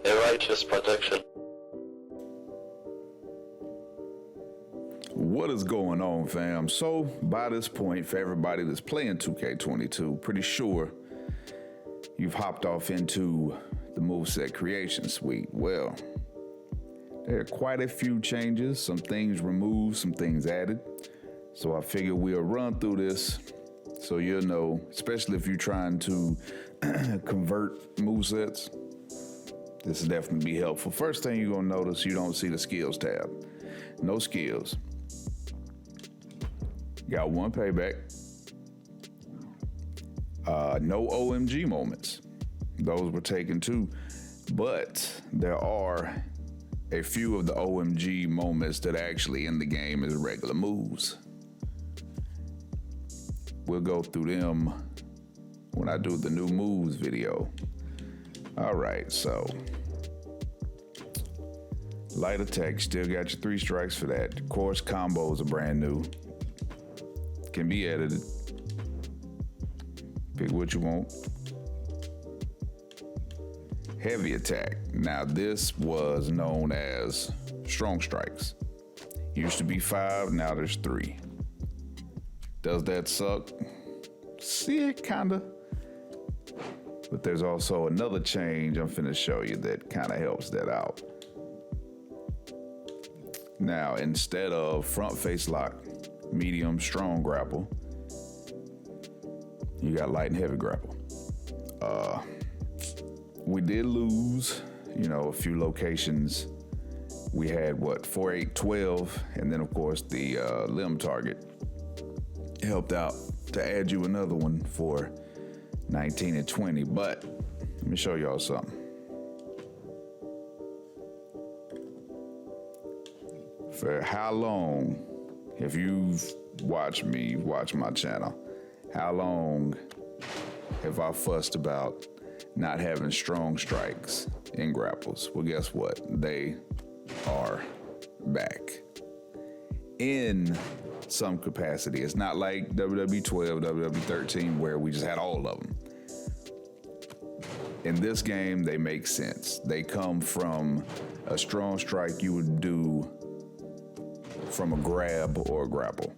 A righteous protection. What is going on, fam? So, by this point, for everybody that's playing 2K22, pretty sure you've hopped off into the Moveset Creation Suite. Well, there are quite a few changes, some things removed, some things added. So I figure we'll run through this so you'll know, especially if you're trying to convert movesets, this will definitely be helpful. First thing you're gonna notice, you don't see the skills tab. No skills. Got one payback. No OMG moments. Those were taken too. But there are a few of the OMG moments that are actually in the game as regular moves. We'll go through them when I do the new moves video. All right, so light attack, still got your 3 strikes for that. Of course, combos are brand new. Can be edited. Pick what you want. Heavy attack. Now this was known as strong strikes. Used to be 5, now there's 3. Does that suck? See, it kinda. But there's also another change I'm finna show you that kinda helps that out. Now, instead of front face lock, medium, strong grapple, you got light and heavy grapple. We did lose, a few locations. We had 4, 8, 12, and then of course the limb target helped out to add you another one for 19 and 20. But let me show y'all something. For how long, if you've watched me, watch my channel, how long have I fussed about not having strong strikes in grapples? Well, guess what? They are back in some capacity. It's not like WWE 12, WWE 13, where we just had all of them. In this game, they make sense. They come from a strong strike you would do from a grab or a grapple.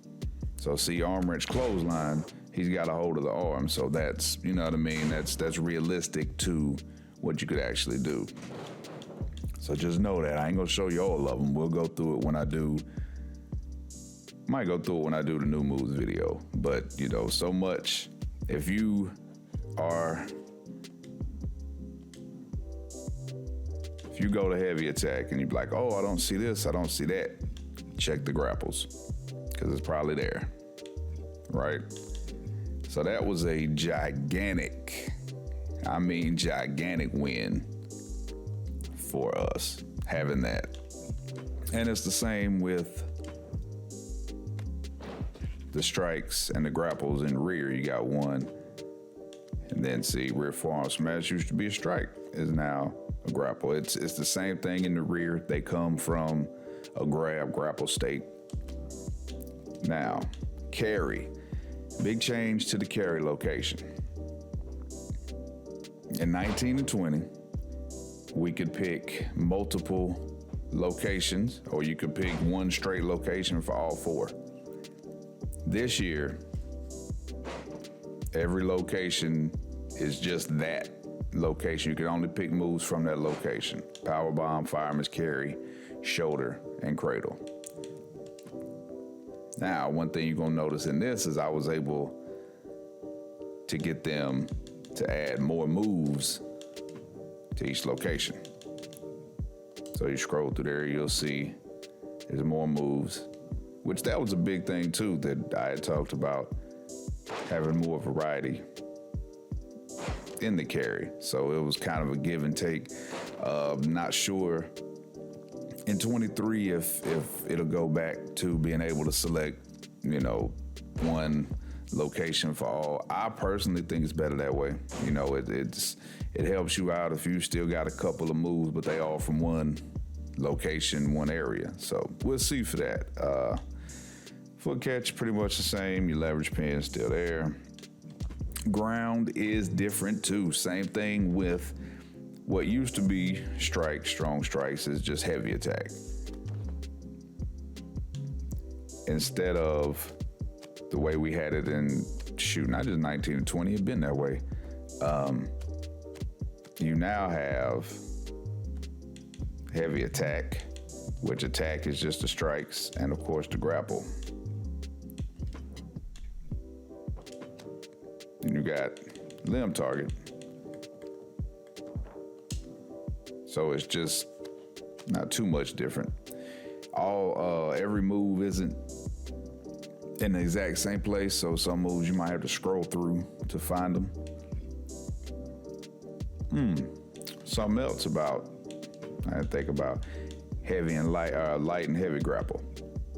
So see, arm wrench clothesline, he's got a hold of the arm. So that's, you know what I mean? That's realistic to what you could actually do. So just know that. I ain't gonna show you all of them. We'll go through it when I do. Might go through it when I do the new moves video. But, so much. If you go to heavy attack and you're like, oh, I don't see this, I don't see that, check the grapples, because it's probably there, right? So that was a gigantic win for us, having that. And it's the same with the strikes and the grapples in rear. You got one, and then see, rear forearm smash used to be a strike, is now a grapple. It's the same thing in the rear. They come from a grapple state. Now, carry. Big change to the carry location. In 19 and 20, we could pick multiple locations, or you could pick one straight location for all 4. This year, every location is just that location. You can only pick moves from that location. Powerbomb, fireman's carry, shoulder, and cradle. Now, one thing you're gonna notice in this is I was able to get them to add more moves to each location. So you scroll through there, you'll see there's more moves, which that was a big thing too that I had talked about, having more variety in the carry. So it was kind of a give and take. Not sure in 23 if it'll go back to being able to select, one location for all. I personally think it's better that way. It helps you out if you still got a couple of moves, but they all from one location, one area. So we'll see for that. Foot catch, pretty much the same. Your leverage pin is still there. Ground is different too. Same thing with what used to be strong strikes is just heavy attack. Instead of the way we had it in, not just 19 and 20, it's been that way. You now have heavy attack, which attack is just the strikes, and of course the grapple. Then you got limb target. So it's just not too much different. Every move isn't in the exact same place, so some moves you might have to scroll through to find them. Something else I think about heavy and light and heavy grapple.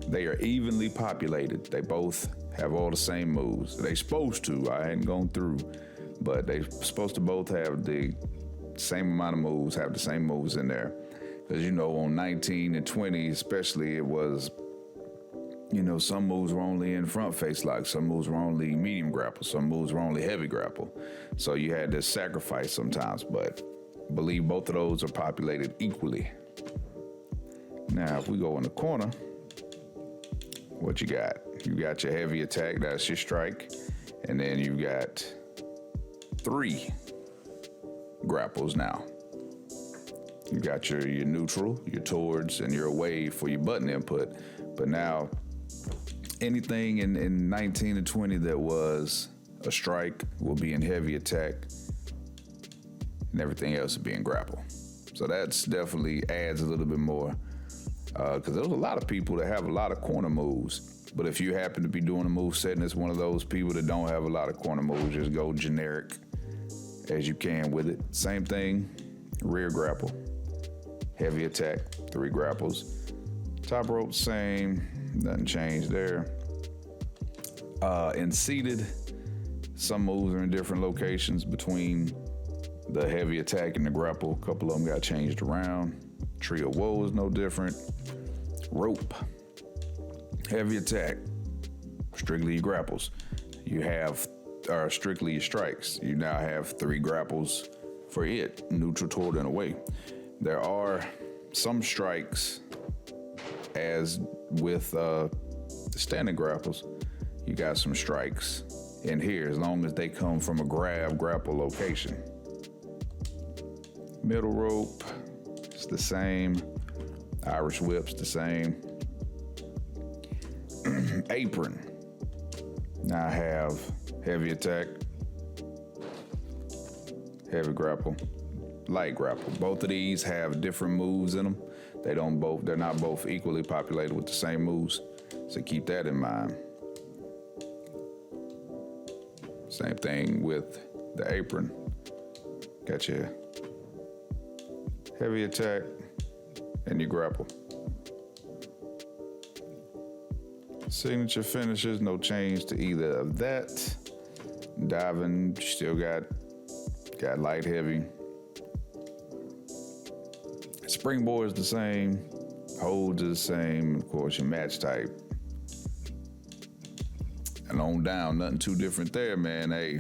They are evenly populated. They both have all the same moves. They're supposed to. I hadn't gone through, but they're supposed to both have the same amount of moves, have the same moves in there. Because, on 19 and 20 especially, it was, some moves were only in front face lock, some moves were only medium grapple, some moves were only heavy grapple. So you had to sacrifice sometimes, but I believe both of those are populated equally. Now, if we go in the corner, what you got? You got your heavy attack, that's your strike, and then you got 3 grapples now. You got your neutral, your towards, and your away for your button input. But now, anything in 19 and 20 that was a strike will be in heavy attack, and everything else will be in grapple. So that's definitely adds a little bit more, because there's a lot of people that have a lot of corner moves. But if you happen to be doing a move set and it's one of those people that don't have a lot of corner moves, just go generic as you can with it. Same thing, rear grapple, heavy attack, 3 grapples. Top rope, same, nothing changed there. In seated, some moves are in different locations between the heavy attack and the grapple. A couple of them got changed around. Tree of Woe is no different. Rope, heavy attack, strictly your grapples. You have strictly your strikes. You now have 3 grapples for it, neutral, toward, and away. There are some strikes, as with the standing grapples, you got some strikes in here as long as they come from a grapple location. Middle rope, it's the same. Irish whip's the same. Apron. Now I have heavy attack, heavy grapple, light grapple. Both of these have different moves in them. They're not both equally populated with the same moves. So keep that in mind. Same thing with the apron. Got your heavy attack and your grapple. Signature finishes, no change to either of that. Diving, still got light, heavy. Springboard is the same. Holds is the same. Of course, your match type. And on down, nothing too different there, man. Hey,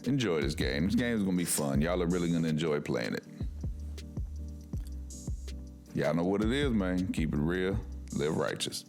enjoy this game. This game is going to be fun. Y'all are really going to enjoy playing it. Y'all know what it is, man. Keep it real. Live righteous.